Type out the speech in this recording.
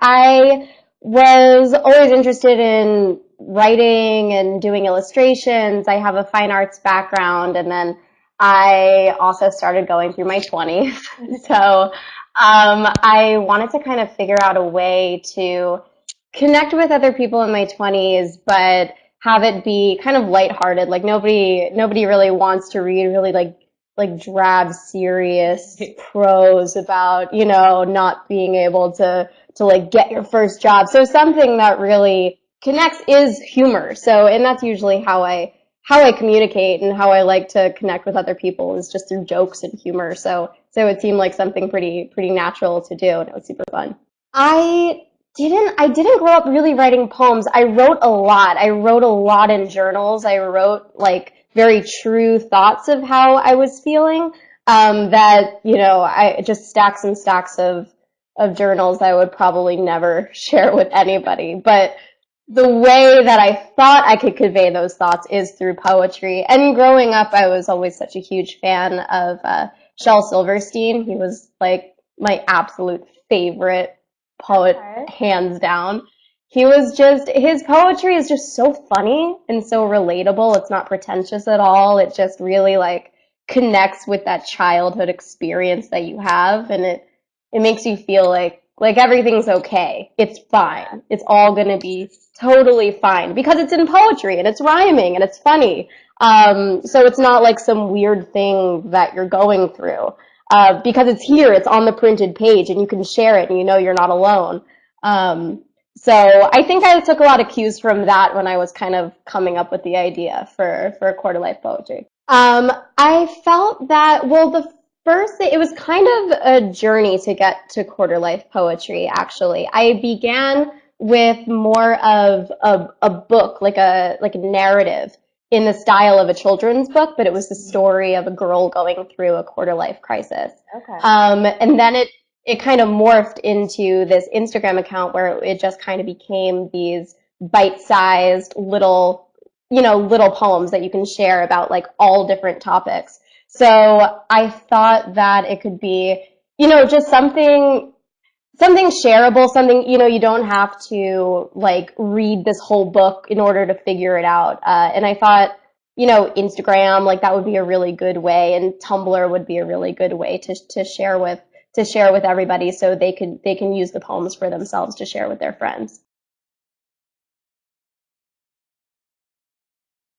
I was always interested in writing and doing illustrations. I have a fine arts background, and then I also started going through my 20s. So I wanted to kind of figure out a way to connect with other people in my 20s, but have it be kind of lighthearted. Like nobody really wants to read really like drab, serious prose about, not being able to like get your first job. So something that really connects is humor. So, and that's usually how I communicate and how I like to connect with other people is just through jokes and humor. So it seemed like something pretty natural to do, and it was super fun. I didn't grow up really writing poems. I wrote a lot. I wrote a lot in journals. I wrote like very true thoughts of how I was feeling. That, I just stacks and stacks of journals I would probably never share with anybody. But the way that I thought I could convey those thoughts is through poetry. And growing up, I was always such a huge fan of Shel Silverstein. He was like my absolute favorite poet, Okay. hands down. His poetry is just so funny and so relatable. It's not pretentious at all. It just really like connects with that childhood experience that you have, and it makes you feel like everything's okay. It's fine. It's all gonna be totally fine because it's in poetry and it's rhyming and it's funny. So it's not like some weird thing that you're going through. Because it's here, it's on the printed page, and you can share it, and you know you're not alone. So I think I took a lot of cues from that when I was kind of coming up with the idea for quarter life poetry. I felt that, well, the first thing, it was kind of a journey to get to quarter life poetry, actually. I began with more of a book, like a narrative in the style of a children's book, but it was the story of a girl going through a quarter life crisis. Okay. And then it kind of morphed into this Instagram account where it just kind of became these bite-sized little poems that you can share about like all different topics. So I thought that it could be, just something shareable, something, you don't have to like read this whole book in order to figure it out. And I thought, Instagram, like that would be a really good way, and Tumblr would be a really good way to share with everybody so they can use the poems for themselves to share with their friends.